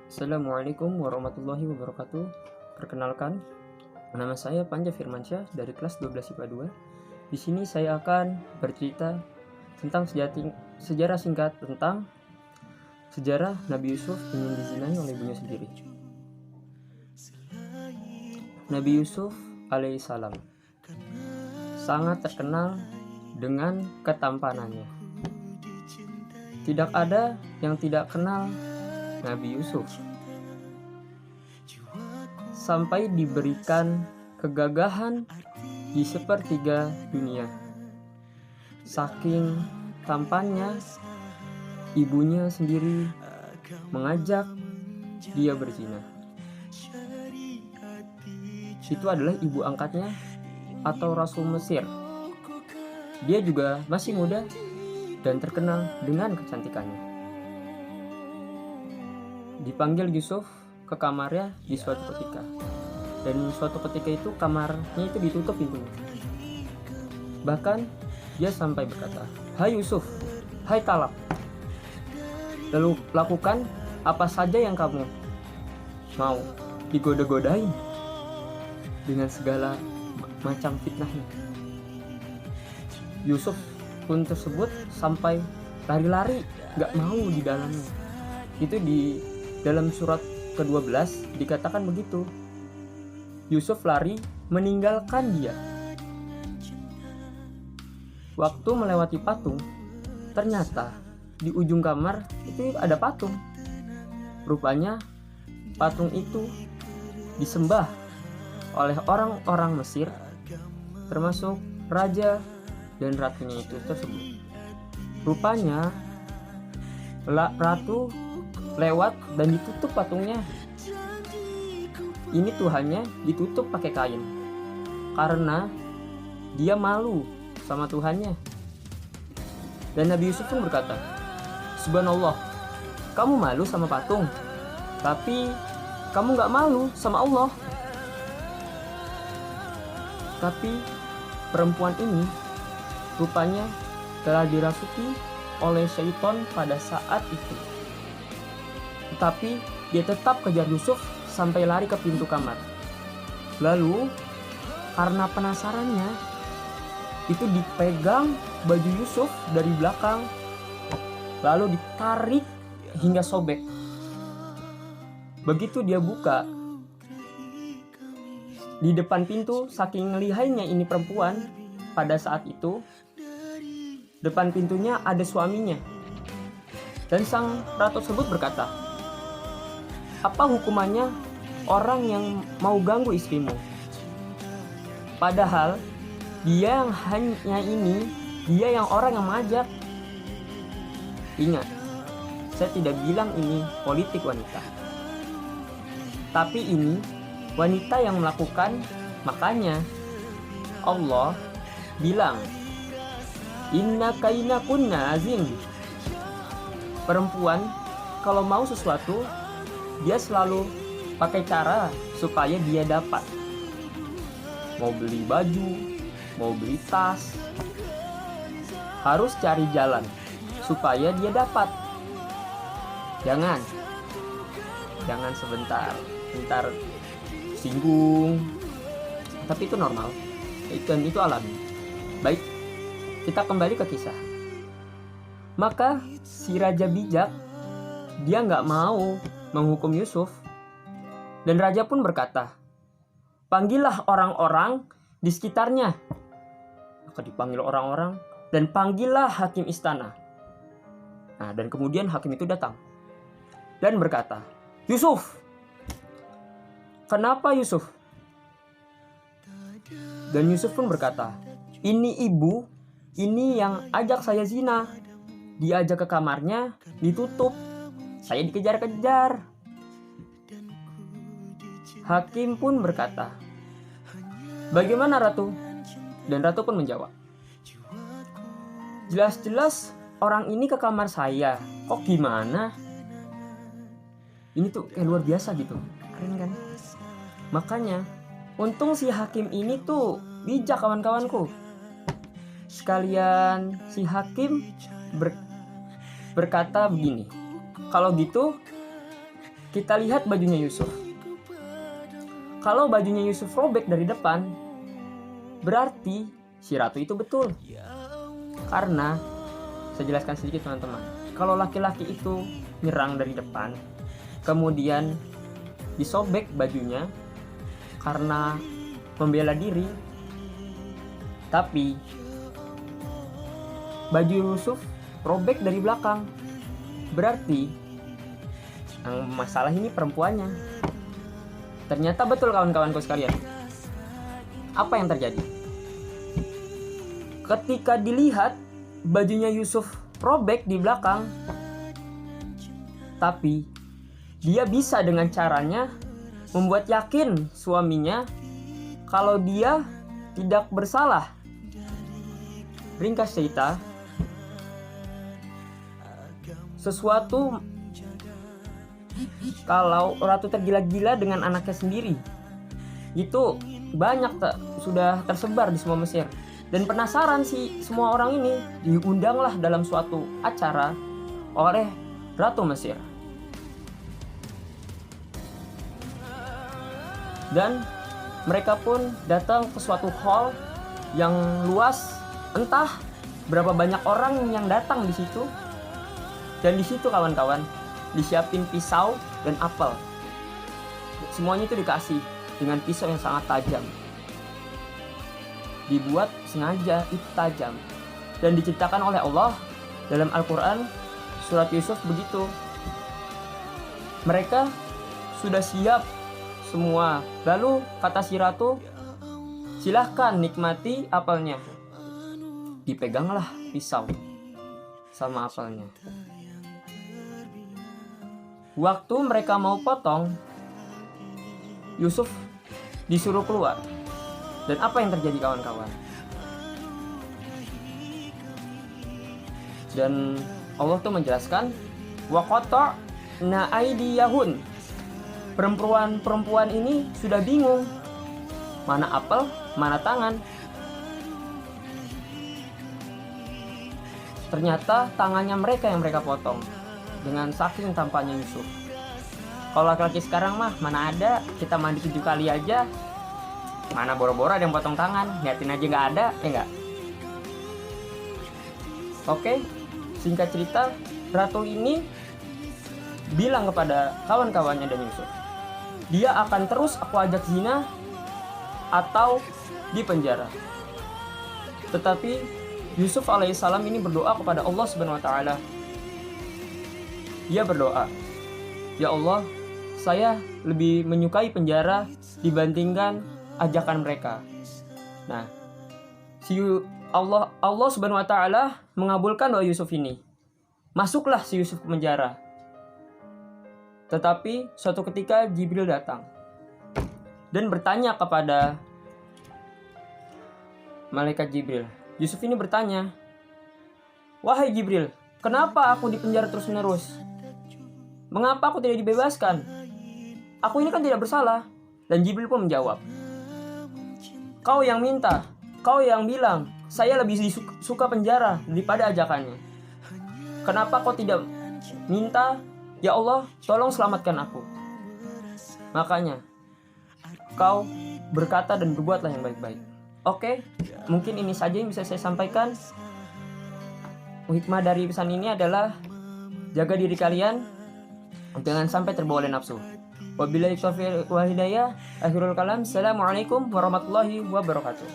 Assalamualaikum warahmatullahi wabarakatuh. Perkenalkan, nama saya Panja Firmansyah dari kelas 12 IPA 2. Di sini saya akan bercerita tentang sejarah singkat tentang sejarah Nabi Yusuf ingin dizinai oleh ibunya sendiri. Nabi Yusuf alaihissalam sangat terkenal dengan ketampanannya. Tidak ada yang tidak kenal Nabi Yusuf. Sampai diberikan kegagahan di sepertiga dunia. Saking tampannya, ibunya sendiri mengajak dia berzina. Itu adalah ibu angkatnya atau Rasul Mesir. Dia juga masih muda dan terkenal dengan kecantikannya. Dipanggil Yusuf ke kamarnya di suatu ketika, dan suatu ketika itu kamarnya itu ditutup pintunya. Bahkan dia sampai berkata, "Hai Yusuf, hai Talak, lalu lakukan apa saja yang kamu mau." Digoda-godain dengan segala macam fitnahnya. Yusuf pun tersebut sampai lari-lari, gak mau di dalamnya. Itu di dalam surat ke-12 dikatakan begitu. Yusuf lari meninggalkan dia. Waktu melewati patung, ternyata di ujung kamar itu ada patung. Rupanya patung itu disembah oleh orang-orang Mesir, termasuk raja dan ratunya itu tersebut. Rupanya ratu lewat dan ditutup patungnya. Ini Tuhannya ditutup pakai kain karena dia malu sama Tuhannya. Dan Nabi Yusuf pun berkata, "Subhanallah, kamu malu sama patung, tapi kamu gak malu sama Allah." Tapi perempuan ini rupanya telah dirasuki oleh syaitan pada saat itu. Tetapi dia tetap kejar Yusuf sampai lari ke pintu kamar. Lalu karena penasarannya, itu dipegang baju Yusuf dari belakang, lalu ditarik hingga sobek. Begitu dia buka, di depan pintu, saking lihainya ini perempuan pada saat itu, depan pintunya ada suaminya. Dan sang ratu tersebut berkata, "Apa hukumannya orang yang mau ganggu istrimu? Padahal dia yang hanya ini, dia yang orang yang mengajak." Ingat, saya tidak bilang ini politik wanita, tapi ini wanita yang melakukan. Makanya Allah bilang, "Inna kaina kunna azim." Perempuan kalau mau sesuatu, dia selalu pakai cara supaya dia dapat. Mau beli baju, mau beli tas, harus cari jalan supaya dia dapat. Jangan sebentar singgung. Tapi itu normal, dan itu alami. Baik, kita kembali ke kisah. Maka si raja bijak, dia gak mau menghukum Yusuf. Dan raja pun berkata, "Panggillah orang-orang di sekitarnya." Maka dipanggil orang-orang dan panggillah hakim istana. Nah, dan kemudian hakim itu datang dan berkata, "Yusuf, kenapa Yusuf?" Dan Yusuf pun berkata, "Ini ibu, ini yang ajak saya zina. Diajak ke kamarnya, ditutup. Saya dikejar-kejar." Hakim pun berkata, "Bagaimana Ratu?" Dan Ratu pun menjawab, "Jelas-jelas orang ini ke kamar saya. Kok gimana?" Ini tuh kayak luar biasa gitu. Keren kan? Makanya untung si hakim ini tuh bijak, kawan-kawanku. Sekalian si hakim berkata begini, "Kalau gitu kita lihat bajunya Yusuf. Kalau bajunya Yusuf robek dari depan, berarti si ratu itu betul. Karena, saya jelaskan sedikit teman-teman. Kalau laki-laki itu nyerang dari depan, kemudian disobek bajunya karena membela diri, tapi baju Yusuf robek dari belakang, berarti yang masalah ini perempuannya. Ternyata betul kawan-kawanku sekalian. Apa yang terjadi? Ketika dilihat bajunya Yusuf robek di belakang, tapi dia bisa dengan caranya membuat yakin suaminya kalau dia tidak bersalah. Ringkas cerita, sesuatu kalau ratu tergila-gila dengan anaknya sendiri, itu banyak sudah tersebar di semua Mesir. Dan penasaran sih semua orang ini, diundanglah dalam suatu acara oleh Ratu Mesir. Dan mereka pun datang ke suatu hall yang luas, entah berapa banyak orang yang datang di situ. Dan di situ kawan-kawan disiapin pisau dan apel. Semuanya itu dikasih dengan pisau yang sangat tajam. Dibuat sengaja itu tajam. Dan diceritakan oleh Allah dalam Al-Quran surat Yusuf begitu. Mereka sudah siap semua. Lalu kata si ratu, silahkan nikmati apelnya. Dipeganglah pisau sama apelnya. Waktu mereka mau potong, Yusuf disuruh keluar. Dan apa yang terjadi kawan-kawan? Dan Allah tuh menjelaskan, wa qata'na aydiyahun. Perempuan ini sudah bingung. Mana apel, mana tangan. Ternyata tangannya mereka yang mereka potong. Dengan saking tampaknya Yusuf. Kalau laki-laki sekarang mah mana ada, kita mandi 7 kali aja, mana boro-boro ada yang potong tangan, liatin aja nggak ada, ya nggak? Oke, singkat cerita, ratu ini bilang kepada kawan-kawannya dan Yusuf, dia akan terus aku ajak zina atau dipenjara. Tetapi Yusuf alaihissalam ini berdoa kepada Allah Subhanahu wa taala. Dia berdoa, ya Allah, saya lebih menyukai penjara dibandingkan ajakan mereka. Nah, Allah Subhanahu wa taala mengabulkan doa Yusuf ini. Masuklah si Yusuf ke penjara. Tetapi suatu ketika Jibril datang dan bertanya kepada malaikat Jibril. Yusuf ini bertanya, "Wahai Jibril, kenapa aku dipenjara terus-menerus? Mengapa aku tidak dibebaskan? Aku ini kan tidak bersalah." Dan Jibril pun menjawab, "Kau yang minta, kau yang bilang, saya lebih suka penjara daripada ajakannya. Kenapa kau tidak minta, ya Allah, tolong selamatkan aku? Makanya, kau berkata dan berbuatlah yang baik-baik." Oke, mungkin ini saja yang bisa saya sampaikan. Hikmah dari pesan ini adalah jaga diri kalian, jangan sampai terbawa oleh nafsu. Wabillahi taufiq wal hidayah. Akhirul kalam. Assalamualaikum warahmatullahi wabarakatuh.